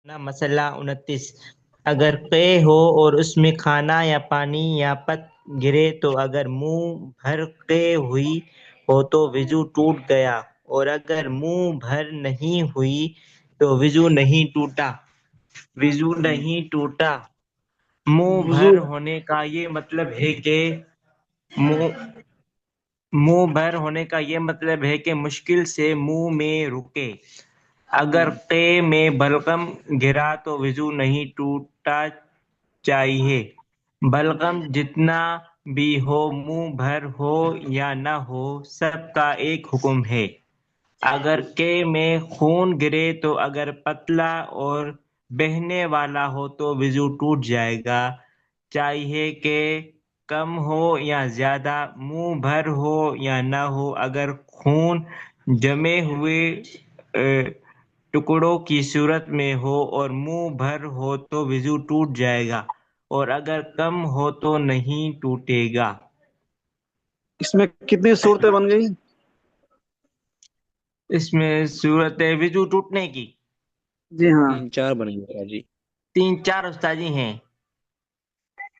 مسئلہ 29 اگر قے ہو اور اس میں کھانا یا پانی یا پت گرے تو اگر منہ بھر قے ہوئی ہو تو وضو ٹوٹ گیا، اور اگر منہ بھر نہیں ہوئی تو وضو نہیں ٹوٹا۔ وضو نہیں ٹوٹا۔ منہ وضو بھر ہونے کا یہ مطلب ہے کہ منہ بھر ہونے کا یہ مطلب ہے کہ مشکل سے منہ میں رکے۔ اگر قے میں بلغم گرا تو وضو نہیں ٹوٹا چاہیے۔ بلغم جتنا بھی ہو، منہ بھر ہو یا نہ ہو، سب کا ایک حکم ہے۔ اگر قے میں خون گرے تو اگر پتلا اور بہنے والا ہو تو وضو ٹوٹ جائے گا، چاہیے کہ کم ہو یا زیادہ، منہ بھر ہو یا نہ ہو۔ اگر خون جمے ہوئے ٹکڑوں کی صورت میں ہو اور منہ بھر ہو تو وضو ٹوٹ جائے گا، اور اگر کم ہو تو نہیں ٹوٹے گا۔ اس میں کتنی صورتیں بن گئی؟ اس میں صورت وضو ٹوٹنے کی جی ہاں، 3-4 بن گیا جی۔ 3-4 استاذی ہیں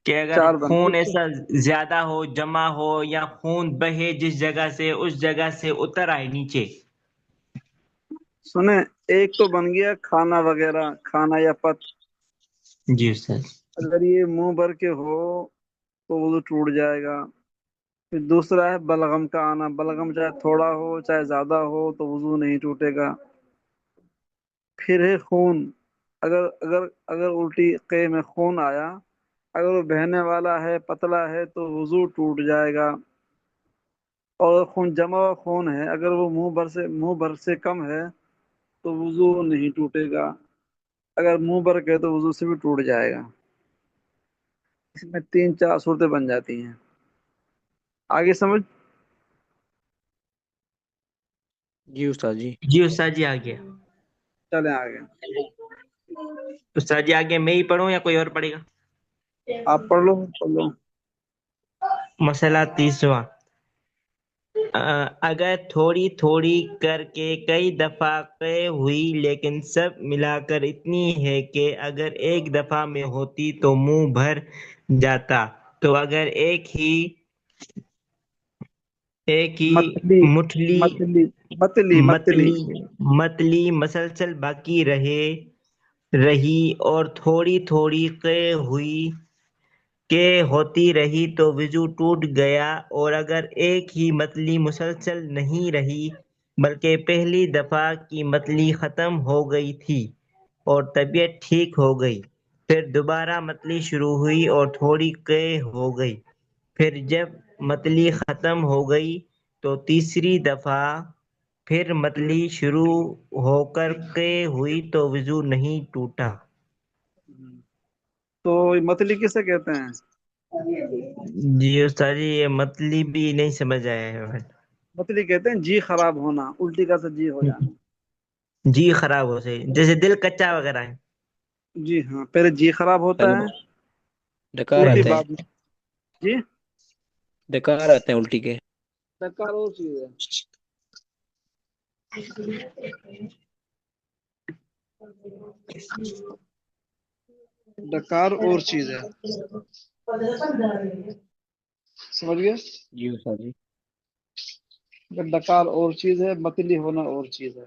کہ اگر 4 بن خون گئی۔ ایسا زیادہ ہو، جمع ہو، یا خون بہے جس جگہ سے، اس جگہ سے اتر آئے نیچے۔ سنیں، ایک تو بن گیا کھانا وغیرہ، کھانا یا پت۔ جی استاذ۔ اگر یہ منہ بھر کے ہو تو وضو ٹوٹ جائے گا۔ پھر دوسرا ہے بلغم کا آنا، بلغم چاہے تھوڑا ہو چاہے زیادہ ہو تو وضو نہیں ٹوٹے گا۔ پھر ہے خون، اگر اگر اگر الٹی قے میں خون آیا، اگر وہ بہنے والا ہے، پتلا ہے تو وضو ٹوٹ جائے گا۔ اور خون جمع ہوا خون ہے، اگر وہ منہ بھر سے کم ہے تو وضو نہیں ٹوٹے گا۔ اگر منہ بھر کے تو وضو سے بھی ٹوٹ جائے گا۔ اس میں 3-4 صورتیں بن جاتی ہیں۔ آگے سمجھ؟ جی استاد جی۔ جی استاد جی آگے۔ چلیں آگے، استاد جی آگے میں ہی پڑھوں یا کوئی اور پڑھے گا؟ آپ پڑھ لو پڑھ لو۔ مسئلہ 30واں اگر تھوڑی تھوڑی کر کے کئی دفعہ قے ہوئی لیکن سب ملا کر اتنی ہے کہ اگر ایک دفعہ میں ہوتی تو منہ بھر جاتا، تو اگر ایک ہی متلی مٹھلی متلی متلی متلی متلی مسلسل باقی رہی اور تھوڑی تھوڑی قے ہوئی کہ ہوتی رہی تو وضو ٹوٹ گیا، اور اگر ایک ہی متلی مسلسل نہیں رہی بلکہ پہلی دفعہ کی متلی ختم ہو گئی تھی اور طبیعت ٹھیک ہو گئی، پھر دوبارہ متلی شروع ہوئی اور تھوڑی قے ہو گئی، پھر جب متلی ختم ہو گئی تو تیسری دفعہ پھر متلی شروع ہو کر قے ہوئی تو وضو نہیں ٹوٹا۔ تو متلی کسے کہتے ہیں؟ جی استاد جی یہ متلی بھی نہیں سمجھ آیا ہے۔ متلی کہتے ہیں جی خراب ہونا، الٹی کا سے جی ہو جانا۔ جی خراب ہو سے جیسے دل کچا وغیرہ ہے۔ جی ہاں، پہلے جی خراب ہوتا ہے، ڈکار الٹی آتے ہیں، بعد میں۔ جی ڈکار آتے ہیں الٹی کے۔ ڈکار اور چیز ہے، ڈکار اور چیز ہے، سمجھ گئے؟ جی استاد جی۔ ڈکار اور چیز ہے، متلی ہونا اور چیز ہے۔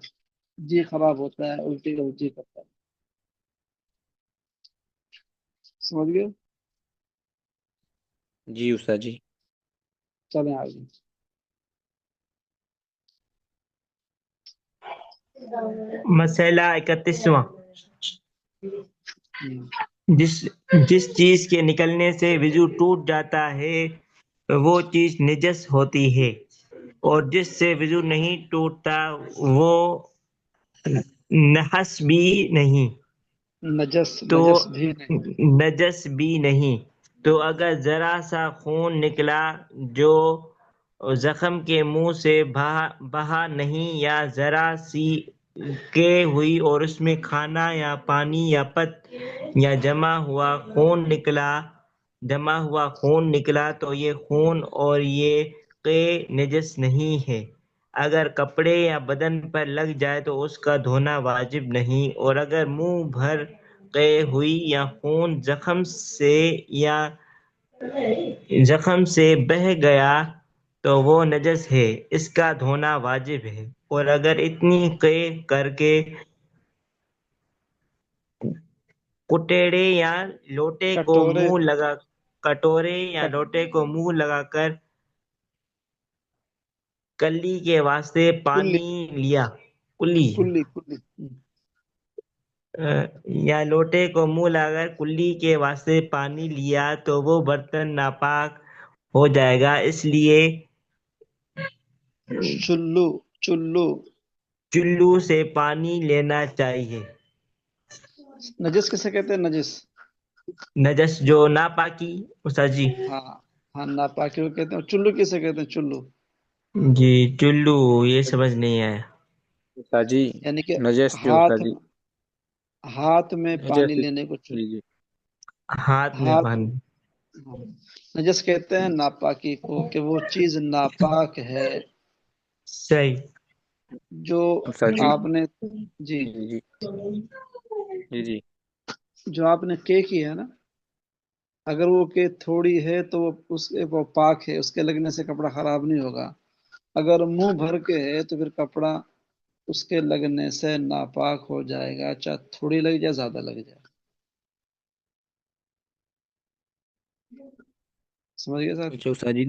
جی خراب ہوتا ہے، الٹی کا جی کرتا ہے، سمجھ گئے؟ جی استاد جی۔ چلیں آگے۔ مسئلہ 31واں جس چیز کے نکلنے سے وضو ٹوٹ جاتا ہے وہ چیز نجس ہوتی ہے، اور جس سے وضو نہیں ٹوٹتا وہ نحس بھی نہیں، نجس تو بھی نہیں۔ نجس بھی نہیں۔ تو اگر ذرا سا خون نکلا جو زخم کے منہ سے بہا نہیں، یا ذرا سی قے ہوئی اور اس میں کھانا یا پانی یا پت یا جمع ہوا خون نکلا تو یہ خون اور یہ قے نجس نہیں ہے۔ اگر کپڑے یا بدن پر لگ جائے تو اس کا دھونا واجب نہیں، اور اگر منہ بھر قے ہوئی یا خون زخم سے بہہ گیا تو وہ نجس ہے، اس کا دھونا واجب ہے، اور اگر اتنی قے کر کے کٹورے یا لوٹے کو کٹورے منہ لگا کر کلی کے واسطے کلی پانی لیا کلی کلی کلی یا لوٹے کو منہ لگا کر کلی کے واسطے پانی لیا تو وہ برتن ناپاک ہو جائے گا، اس لیے چلو چلو سے پانی لینا چاہیے۔ نجس کسے کہتے ہیں؟ نجس نجس جو ناپاکی استاد جی۔ ہاں ہاں ناپاکی کو کہتے ہیں۔ چلو کسے کہتے ہیں؟ چلو جی چلو یہ سمجھ نہیں آیا۔ استاد جی یعنی کہ نجس جو ہاتھ استاد جی ہاتھ میں نجس پانی لینے کو جی جی ہاتھ میں ہاتھ پانی۔ نجس کہتے ہیں ناپاکی کو، کہ وہ چیز ناپاک ہے صحیح۔ جو استاد جی آپ نے جی جی جی جی جی جو آپ نے کی ہے نا، اگر وہ کہ تھوڑی ہے تو وہ پاک ہے، اس کے لگنے سے کپڑا خراب نہیں ہوگا۔ اگر منہ بھر کے ہے تو پھر کپڑا اس کے لگنے سے ناپاک ہو جائے گا، چاہے تھوڑی لگ جائے زیادہ لگ جائے۔ سمجھ گئے سر؟ اچھا استاد جی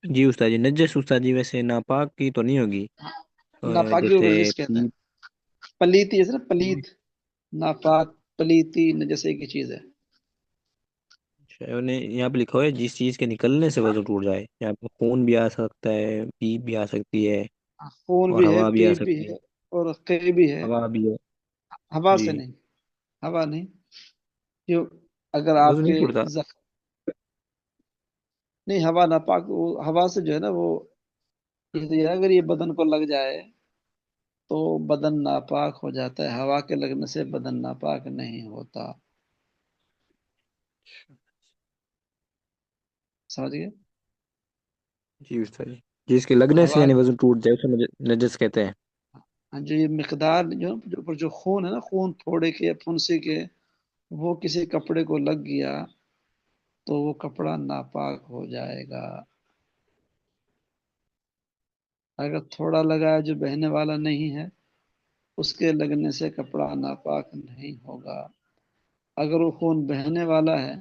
جی استاد جی نجس استاد جی ویسے ناپاک کی تو نہیں ہوگی ناپاکی کو جیسے نجس کہتے ہیں۔ پلیتی جیسے نا پلیت، ناپاک پلیتی نجس ایک ہی چیز ہے۔ یہاں پہ لکھا ہوا ہے جس چیز کے نکلنے سے وضو ٹوٹ جائے، یہاں پہ خون بھی آ سکتا ہے، پیپ بھی آ سکتی ہے، خون اور بھی ہے، ہوا بھی آ پیپ بھی سکتی ہے، ہے، اور قے بھی ہے۔ ہوا بھی ہے ہوا جی سے نہیں، ہوا نہیں، جو اگر وضو آپ نہیں کے ٹوٹتا۔ نہیں، ہوا ناپاک، ہوا سے جو ہے نا وہ یہ اگر یہ بدن کو لگ جائے تو بدن ناپاک ہو جاتا ہے، ہوا کے لگنے سے بدن ناپاک نہیں ہوتا۔ سمجھ گئے؟ جی استاد جی جس کے لگنے سے ہوا یعنی وضو ٹوٹ جائے اسے نجس کہتے ہیں۔ جو یہ مقدار جو خون ہے نا، خون تھوڑے کے یا پھنسی کے، وہ کسی کپڑے کو لگ گیا تو وہ کپڑا ناپاک ہو جائے گا۔ اگر تھوڑا لگا ہے جو بہنے والا نہیں ہے، اس کے لگنے سے کپڑا ناپاک نہیں ہوگا۔ اگر وہ خون بہنے والا ہے،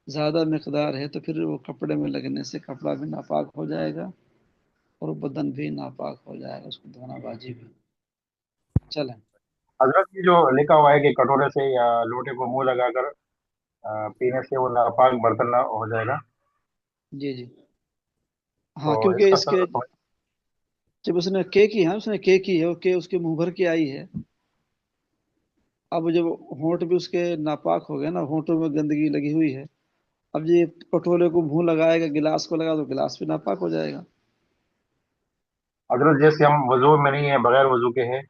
زیادہ مقدار ہے، تو پھر وہ کپڑے میں لگنے سے کپڑا بھی ناپاک ہو جائے گا اور بدن بھی ناپاک ہو جائے گا، اس کو دھونا واجب ہے۔ چلیں حضرت یہ جو لکھا ہوا ہے کہ کٹورے سے یا لوٹے کو منہ لگا کر پینے سے وہ ناپاک برتن نہ ہو جائے گا، جی جی تو ہاں، اس کیونکہ کا اس کے جب اس نے کی ہے، اس نے کی ہے، وہ اس کے منہ بھر کی آئی ہے۔ اب جب ہونٹ بھی اس کے ناپاک ہو گئے نا، ہونٹوں میں گندگی لگی ہوئی ہے، اب یہ کٹورے کو منہ لگائے گا، گلاس کو لگا تو گلاس بھی ناپاک ہو جائے گا۔ حضرت جیسے ہم وضو میں نہیں ہے، بغیر وضو کے ہیں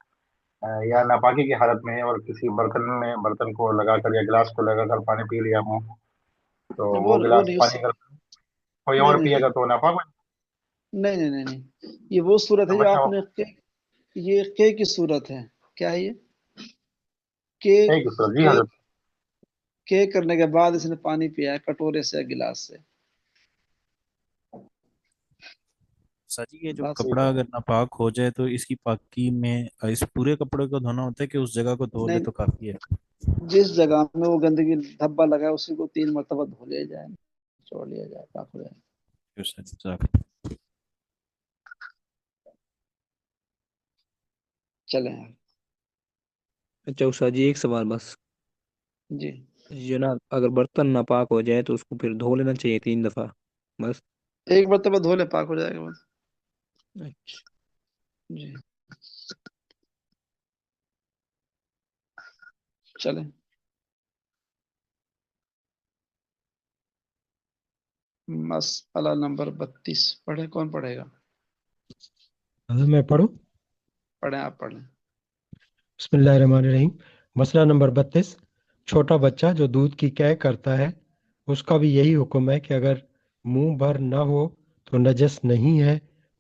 یا ناپاکی کی حالت میں ہے، اور کسی برتن کو لگا کر یا گلاس کو لگا کر پانی پی لیا ہوں، تو وہ وہ گلاس نہیں پانی اگر کوئی نہیں اور نہیں پیے نہیں گا تو ناپاک ہو نہیں نہیں نہیں نہیں، یہ وہ صورت ہے جائے جو گا۔ آپ نے یہ کی صورت ہے، کیا ہے یہ ایک دوسرا جی کہ حضرت۔ کرنے کے بعد اس نے پانی پیا ہے کٹورے سے، گلاس سے۔ سچی یہ جو بات ٹھیک کپڑا ہے، اگر ناپاک ہو جائے تو اس کی پاکی میں اس پورے کپڑے کو دھونا ہوتا ہے کہ اس جگہ کو دھو لے نہیں، تو کافی ہے؟ جس جگہ میں وہ گندگی دھبا لگا ہے اسی کو 3 مرتبہ دھو لیا جائے، چھوڑ لیا جائے، پاک ہو جائے۔ چلیں اچھا استاد جی ایک سوال بس، جی، جناب اگر برتن ناپاک ہو جائے تو اس کو پھر دھو لینا چاہیے 3 دفعہ بس؟ ایک مرتبہ دھو لے، پاک ہو جائے گا بس۔ اچھا جی چلیں مسئلہ نمبر 32 پڑھیں، کون پڑھے گا؟ حضرت میں پڑھوں؟ پڑھیں، آپ پڑھیں۔ بسم اللہ الرحمن الرحیم۔ مسئلہ نمبر 32، چھوٹا بچہ جو دودھ کی قے کرتا ہے، اس کا بھی یہی حکم ہے کہ اگر منہ بھر نہ ہو تو نجس نہیں ہے،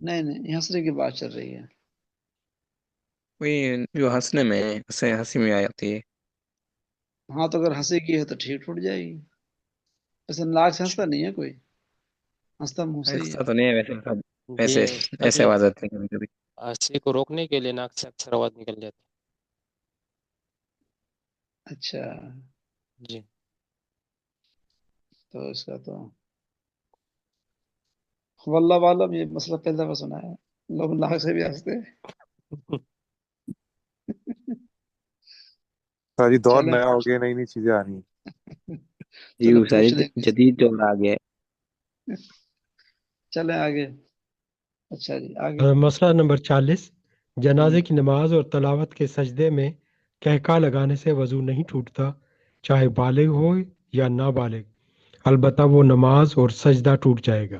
نہیں نہیں، یہ ہنسنے کی بات چل رہی ہے. وہی جو ہنسنے میں ہنسی میں آ جاتی ہے. ہاں تو اگر ہنسی کی ہے تو ٹھیک ٹوٹ جائے گی. ویسے ناک سے ہنستا نہیں ہے کوئی، ہنستا منہ سے ہی ہے. ایسا تو نہیں ہے ویسے جی ایسے استاد ایسے جی، آواز آتی ہے کبھی کبھی. ہنسی کو روکنے کے لیے ناک سے اکثر آواز نکل جاتی اچھا، ہے. جی تو اس کا تو واللہ عالم، یہ مسئلہ پہلی دفعہ سنا ہے. لوگ ناک سے بھی ہنستے ہیں. ساری دور چلیں نیا ہو گیا، نئی نئی چیزیں آ رہی ہیں. جی چلو وہ پوچھ ساری لیں کسی. جدید دور آ گیا ہے. چلیں آگے. اچھا جی آگے. مسئلہ نمبر 40، ہم، جنازے کی نماز اور تلاوت کے سجدے میں قہقہ لگانے سے وضو نہیں ٹوٹتا، چاہے بالغ ہو یا نابالغ، البتہ وہ نماز اور سجدہ ٹوٹ جائے گا.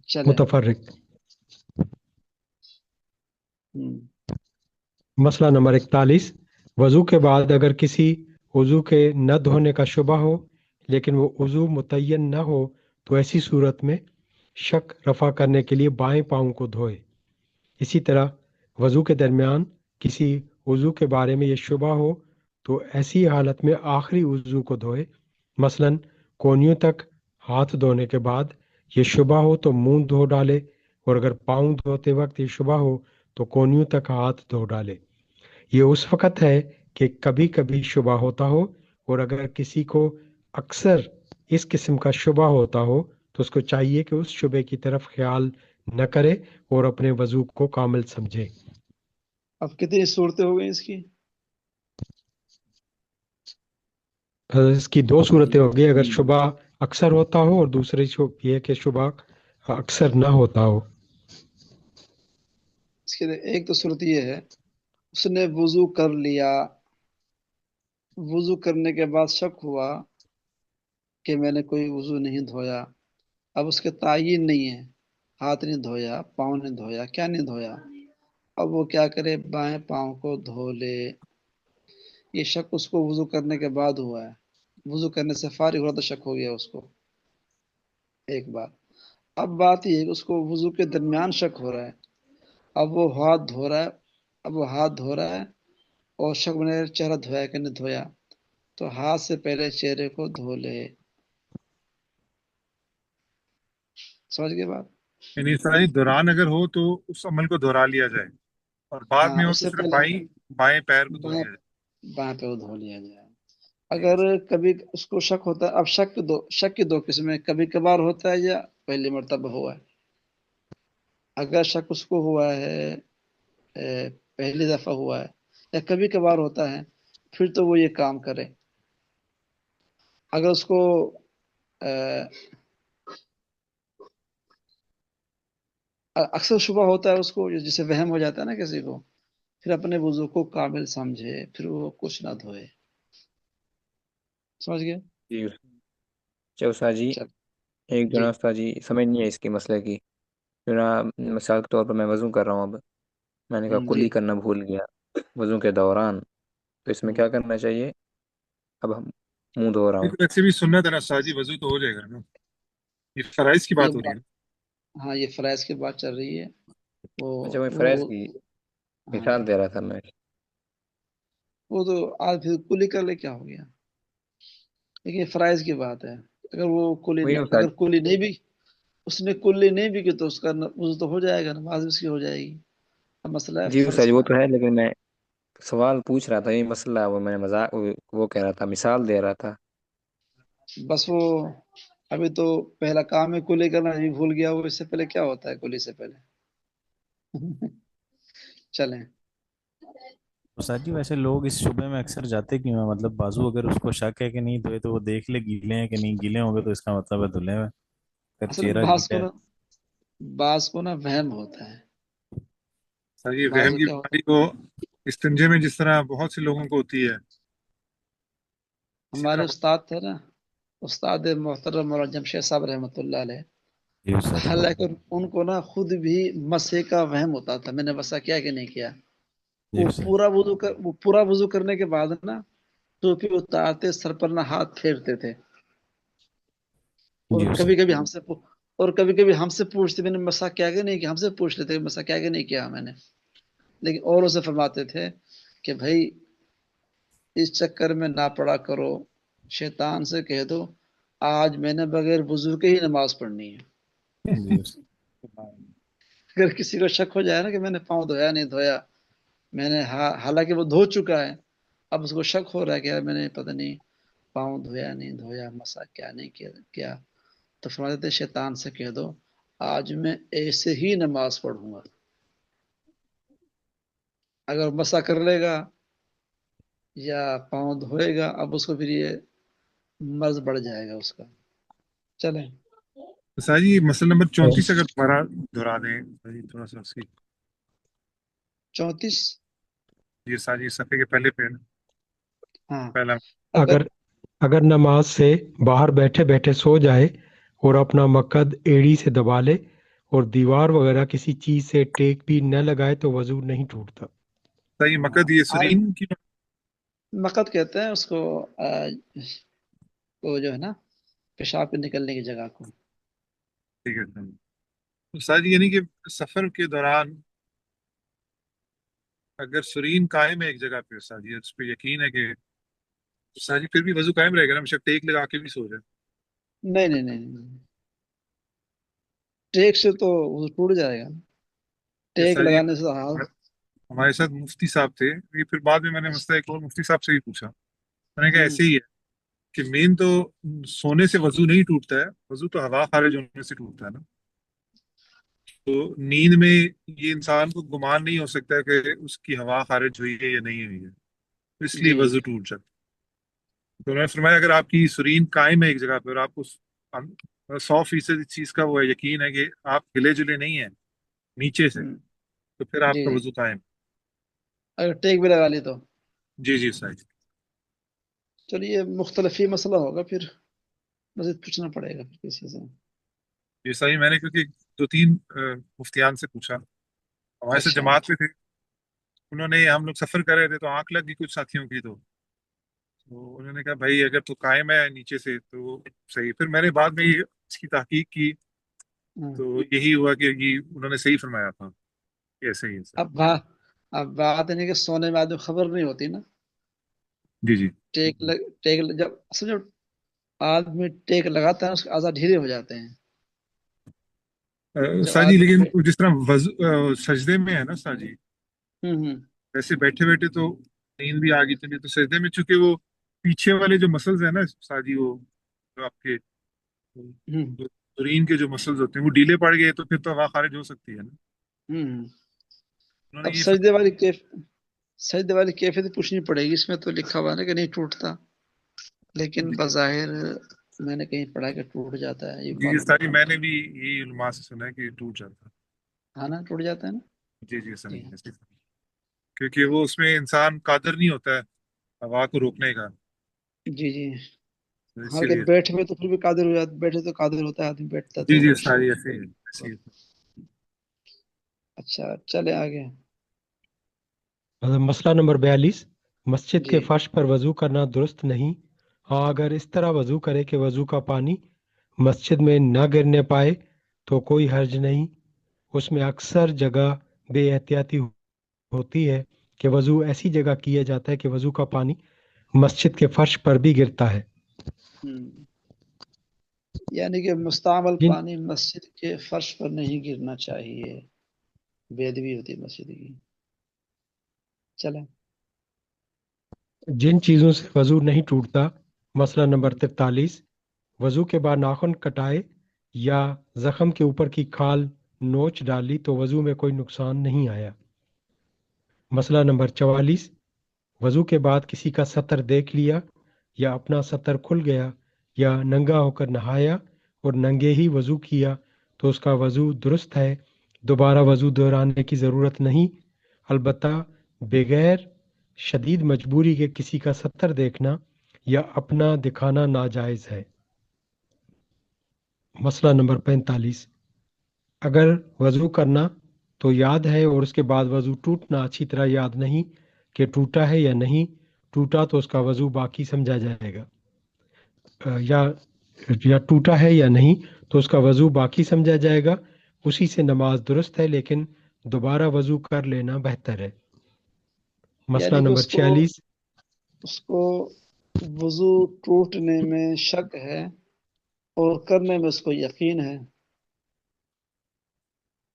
چلیں. متفرق. ہم، مسئلہ نمبر 41، وضو کے بعد اگر کسی عضو کے نہ دھونے کا شبہ ہو لیکن وہ عضو متعین نہ ہو تو ایسی صورت میں شک رفع کرنے کے لیے بائیں پاؤں کو دھوئے. اسی طرح وضو کے درمیان کسی عضو کے بارے میں یہ شبہ ہو تو ایسی حالت میں آخری عضو کو دھوئے. مثلاً کونیوں تک ہاتھ دھونے کے بعد یہ شبہ ہو تو منہ دھو ڈالے، اور اگر پاؤں دھوتے وقت یہ شبہ ہو تو کونیوں تک ہاتھ دھو ڈالے. یہ اس وقت ہے کہ کبھی کبھی شبہ ہوتا ہو، اور اگر کسی کو اکثر اس قسم کا شبہ ہوتا ہو تو اس کو چاہیے کہ اس شبے کی طرف خیال نہ کرے اور اپنے وضو کو کامل سمجھے. اب کتنی صورتیں ہو گئی اس کی؟ اس کی دو صورتیں ہوگی، اگر شبہ اکثر ہوتا ہو اور دوسری یہ کہ شبہ اکثر نہ ہوتا ہو. اس کے ایک تو صورت یہ ہے، اس نے وضو کر لیا، وضو کرنے کے بعد شک ہوا کہ میں نے کوئی وضو نہیں دھویا. اب اس کے تعین نہیں ہے، ہاتھ نہیں دھویا، پاؤں نہیں دھویا، کیا نہیں دھویا. اب وہ کیا کرے؟ بائیں پاؤں کو دھو لے. یہ شک اس کو وضو کرنے کے بعد ہوا ہے، وضو کرنے سے فارغ ہوا تو شک ہو گیا اس کو. ایک بات. اب بات یہ ہے کہ اس کو وضو کے درمیان شک ہو رہا ہے. اب وہ ہاتھ دھو رہا ہے، اور شک بنے چہرہ دھویا کہ نہیں دھویا، تو ہاتھ سے پہلے چہرے کو دھو لے. سمجھ گئے بات؟ یعنی ساری دوران اگر ہو تو اس عمل کو دہرا لیا جائے، اور بعد ہاں میں ہو اس تو سے صرف پہلے بائیں پیر کو دھو بائیں لیا جائے. بائیں پہ وہ دھو لیا جائے. جی اگر کبھی اس کو شک ہوتا ہے، اب شک کی دو قسمیں، کبھی کبھار ہوتا ہے یا پہلی مرتبہ ہوا ہے. اگر شک اس کو ہوا ہے پہلی دفعہ ہوا ہے یا کبھی کبھار ہوتا ہے، پھر تو وہ یہ کام کرے. اگر اس کو اکثر شبہ ہوتا ہے، اس کو جسے وہم ہو جاتا ہے نا کسی کو، پھر اپنے وضو کو کامل سمجھے، پھر وہ کچھ نہ دھوئے. سمجھ گئے؟ جی استاد جی، چل. ایک جی. جناب استاد جی سمجھ نہیں ہے اس کے مسئلے کی. جناب مثال کے طور پر میں وضو کر رہا ہوں، اب میں نے کہا جی. کلی کرنا بھول گیا وضو کے دوران، تو اس میں کیا کرنا چاہیے؟ اب ہم منہ دھو رہا ہوں. ویسے بھی سنت ہے نا ساجی، وضو تو ہو جائے گا نا. یہ فرائض کی یہ بات ہو رہی ہے نا. ہاں یہ فرائض کی بات چل رہی ہے. وہ اچھا میں وہ فرائض کی ہاں جی، مثال دے رہا تھا میں. وہ تو آج پھر کلی کر لے کیا ہو گیا. لیکن یہ فرائض کی بات ہے. اگر وہ وہی استاد کلی نہیں بھی، اس نے کلی نہیں بھی کی تو اس کا وضو تو ہو جائے گا، نماز اس کی ہو جائے گی. اب مسئلہ ہے جی فرض استاد جی وہ کا. تو ہے، لیکن میں سوال پوچھ رہا تھا، یہ مسئلہ وہ میں نے مذاق وہ کہہ رہا تھا، مثال دے رہا تھا. بس وہ ابھی تو پہلا کام ہے کلی کرنا، ابھی بھول گیا وہ. اس سے پہلے کیا ہوتا ہے کلی سے پہلے؟ چلیں. استاد جی ویسے لوگ اس شبے میں اکثر جاتے کیوں ہیں؟ مطلب بازو اگر اس کو شک ہے کہ نہیں دھوئے تو وہ دیکھ لے گیلے ہیں کہ نہیں، گیلے ہوں گے تو اس کا مطلب ہے دھلے ہوئے. اگر اصل چہرہ بعض گیلا کو ہے. نا بعض کو نا وہم ہوتا ہے. سر یہ بعض وہم کو کی کیا ہوتا بیماری کو استنجے میں جس طرح بہت سے لوگوں کو ہوتی ہے، ہے، اسی ہمارے طرح استاد تھے نا، استاد محترم مولانا جمشید صاحب رحمۃ اللہ علیہ. جی استاد جی. حالانکہ ان کو نا خود بھی مسے کا وہم ہوتا تھا، میں نے مسا کیا کہ نہیں کیا. جی استاد. وہ پورا وضو کرنے کے بعد نا ٹوپی اتارتے، سر پر نہ ہاتھ پھیرتے تھے. اور جی استاد. کبھی کبھی اور کبھی کبھی ہم سے پوچھتے میں نے مسا کیا کہ نہیں کیا، ہم سے پوچھ لیتے کہ مسا کیا کہ نہیں کیا میں نے، لیکن اوروں سے فرماتے تھے کہ بھائی اس چکر میں نہ پڑا کرو، شیطان سے کہہ دو آج میں نے بغیر وضو کے ہی نماز پڑھنی ہے۔ جی اگر کسی کو شک ہو جائے نا کہ میں نے پاؤں دھویا نہیں دھویا، میں نے حالانکہ وہ دھو چکا ہے، اب اس کو شک ہو رہا ہے کہ یار میں نے پتہ نہیں پاؤں دھویا نہیں دھویا، مسا کیا نہیں کیا، تو فرماتے تھے شیطان سے کہہ دو آج میں ایسے ہی نماز پڑھوں گا، اگر مسا کر لے گا یا پاؤں دھوئے گا اب اس کو پھر یہ مرض بڑھ جائے گا اس کا۔ چلیں سر جی مسئلہ نمبر 34 اگر دوبارہ دہرا دیں سر جی تھوڑا سا اس کی، 34، یہ سر جی صفحے کے پہلے پیج ہاں پہلا۔ اگر نماز سے باہر بیٹھے بیٹھے سو جائے اور اپنا مقد ایڑی سے دبا لے اور دیوار وغیرہ کسی چیز سے ٹیک بھی نہ لگائے تو وضو نہیں ٹوٹتا۔ سر یہ مقد یہ سرین کی مقد کہتے ہیں اس کو، وہ جو ہے نا پیشاب کے نکلنے کی جگہ کو۔ ٹھیک ہے سر جی۔ سر جی یعنی کہ سفر کے دوران اگر سرین قائم ہے ایک جگہ پہ سر جی، اس پہ یقین ہے کہ سر جی پھر بھی وضو قائم رہے گا نا، مشک ٹیک لگا کے بھی سو جائے؟ نہیں نہیں نہیں نہیں، ٹیک سے تو وہ ٹوٹ جائے گا، ٹیک سر جی لگانے سے ہاں۔ ہمارے ساتھ مفتی صاحب تھے، یہ پھر بعد میں نے مسئلہ ایک اور مفتی صاحب سے بھی پوچھا، میں نے کہا ایسے ہی ہے کہ مین تو سونے سے وضو نہیں ٹوٹتا ہے، وضو تو ہوا خارج ہونے سے ٹوٹتا ہے نا، تو نیند میں یہ انسان کو گمان نہیں ہو سکتا کہ اس کی ہوا خارج ہوئی ہے یا نہیں ہوئی ہے، اس لیے جی وضو ٹوٹ جاتا ہے۔ تو انہوں نے فرمایا اگر آپ کی سرین قائم ہے ایک جگہ پہ اور آپ کو 100% اس چیز کا وہ یقین ہے کہ آپ ہلے جلے نہیں ہیں نیچے سے، تو پھر آپ جی کا جی، وضو قائم۔ اگر ٹیک بھی لگا لی تو جی جی صحیح۔ چلیے مختلف ہی مسئلہ ہوگا، پھر مزید پوچھنا پڑے گا پھر کسی سے۔ یہ صحیح، میں نے کیونکہ 2-3 مفتیان سے پوچھا، ہمارے سے اچھا جماعت میں تھے، انہوں نے ہم لوگ سفر کر رہے تھے تو آنکھ لگ گئی کچھ ساتھیوں کی، تو انہوں نے کہا بھائی اگر تو قائم ہے نیچے سے تو صحیح۔ پھر میں نے بعد میں اس کی تحقیق کی تو یہی ہوا کہ یہ انہوں نے صحیح فرمایا تھا کہ ایسے ہی ہے سر۔ اب بات ہے کہ سونے میں آدمی خبر نہیں ہوتی نا، جی جی جب اصل جب آدمی ٹیک لگاتا ہے اس کے اعضاء ڈھیلے ہو جاتے ہیں، جب سر جی آدمی لیکن جس طرح سجدے میں ہے نا سر جی، ہوں ویسے بیٹھے بیٹھے تو نیند بھی آ گئی تھی، تو سجدے میں چونکہ وہ پیچھے والے جو مسلز ہیں نا سر جی، وہ جو آپ کے ہوں سرین کے جو مسلز ہوتے ہیں وہ ڈھیلے پڑ گئے تو پھر تو ہوا خارج ہو سکتی ہے نا، ہوں انہوں نے اب یہ سجدے والی کیفیت پوچھنی پڑے گی، اس میں تو لکھا ہوا نا کہ نہیں ٹوٹتا، لیکن بظاہر میں نے کہیں پڑھا کہ ٹوٹ جاتا ہے، یہ جی معلوم سر نہیں جی کہاں میں پڑھا۔ نے بھی یہی علماء سے سنا ہے کہ ٹوٹ جاتا ہے۔ ہاں نا، ٹوٹ جاتا ہے نا۔ جی جی سر جی ایسے، کیونکہ وہ اس میں انسان قادر نہیں ہوتا ہے ہوا کو روکنے کا، جی جی، تو اسی حالانکہ لیے۔ بیٹھے میں تو پھر بھی قادر ہو جاتا، بیٹھے تو قادر ہوتا ہے آدمی، بیٹھتا جی تو جی سر ایسے ہی ایسے ہی۔ اچھا چلے آگے۔ مسئلہ نمبر 42، مسجد جی کے فرش پر وضو کرنا درست نہیں۔ ہاں اگر اس طرح وضو کرے کہ وضو کا پانی مسجد میں نہ گرنے پائے تو کوئی حرج نہیں۔ اس میں اکثر جگہ بے احتیاطی ہوتی ہے کہ وضو ایسی جگہ کیا جاتا ہے کہ وضو کا پانی مسجد کے فرش پر بھی گرتا ہے۔ یعنی کہ مستعمل جن پانی مسجد کے فرش پر نہیں گرنا چاہیے، بے ادبی ہوتی ہے مسجد کی۔ چلیں جن چیزوں سے وضو نہیں ٹوٹتا، مسئلہ نمبر 43، وضو کے بعد ناخن کٹائے یا زخم کے اوپر کی کھال نوچ ڈالی تو وضو میں کوئی نقصان نہیں آیا۔ مسئلہ نمبر 44، وضو کے بعد کسی کا سطر دیکھ لیا یا اپنا سطر کھل گیا یا ننگا ہو کر نہایا اور ننگے ہی وضو کیا تو اس کا وضو درست ہے، دوبارہ وضو دہرانے کی ضرورت نہیں، البتہ بغیر شدید مجبوری کے کسی کا سطر دیکھنا یا اپنا دکھانا ناجائز ہے۔ مسئلہ نمبر 45، اگر وضو کرنا تو یاد ہے اور اس کے بعد وضو ٹوٹنا اچھی طرح یاد نہیں کہ ٹوٹا ہے یا نہیں ٹوٹا تو اس کا وضو باقی سمجھا جائے گا، یا ٹوٹا ہے یا نہیں تو اس کا وضو باقی سمجھا جائے گا، اسی سے نماز درست ہے، لیکن دوبارہ وضو کر لینا بہتر ہے۔ مسئلہ یعنی کہ نمبر 46۔ اس کو وضو ٹوٹنے میں شک ہے اور کرنے میں اس کو یقین ہے۔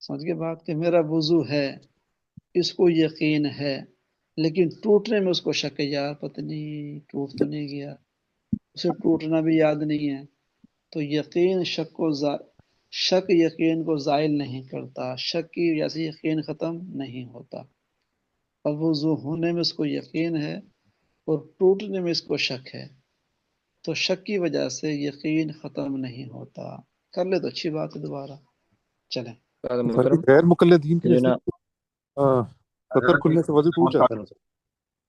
سمجھ گئے بات کہ میرا وضو ہے، اس کو یقین ہے، لیکن ٹوٹنے میں اس کو شک ہے، یار پتہ نہیں ٹوٹ تو نہیں گیا، اسے ٹوٹنا بھی یاد نہیں ہے۔ تو یقین شک یقین کو زائل نہیں کرتا، شک کی وجہ سے یقین ختم نہیں ہوتا۔ اب وضو ہونے میں اس کو یقین ہے اور ٹوٹنے میں اس کو شک ہے، تو شک کی وجہ سے یقین ختم نہیں ہوتا۔ کر لے تو اچھی بات ہے، دوبارہ چلیں۔ محترم غیر مقلدین کے یہ لیے نا سطر کھلنے سے وضو ٹوٹ جاتا ہے؟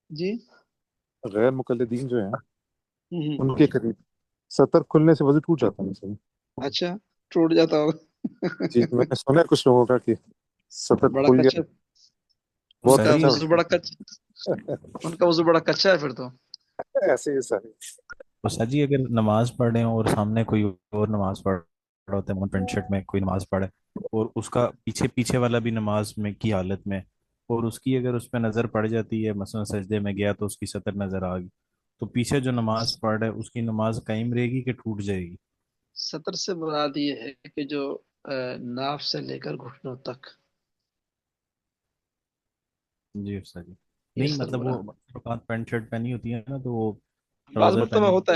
جی غیر مقلدین جو ہیں ہوں، ان کے قریب سطر کھلنے سے وضو ٹوٹ جاتا ہے مثلا؟ اچھا ٹوٹ جاتا ہوگا۔ جی میں نے سنا ہے کچھ لوگوں کا کہ سطر بڑا کھل کچا، گیا، ان بہت کا کچا وضو بڑا کچا، ان کا وضو بڑا کچا ہے پھر تو۔ ایسے ہی سارے۔ استاد جی اگر نماز پڑھ رہے ہوں اور سامنے کوئی اور نماز پڑھ رہا ہوتا ہے، پینٹ شرٹ میں کوئی نماز پڑھے اور اس کا پیچھے والا بھی نماز میں کی حالت میں، اور اس کی اگر اس پہ نظر پڑ جاتی ہے، مثلا سجدے میں گیا تو اس کی سطر نظر آ گئی، تو پیچھے جو نماز پڑھ رہا ہے اس کی نماز قائم رہے گی کہ ٹوٹ جائے گی؟ سطر سے مراد یہ ہے کہ جو ناف سے لے کر گھٹنوں تک، جی استاد جی، یہ نہیں سر مطلب وہ مراد۔ پینٹ شرٹ پہنی ہوتی ہے نا، تو وہ بعض ٹراؤزر مرتبہ پہنے ہوتا ہے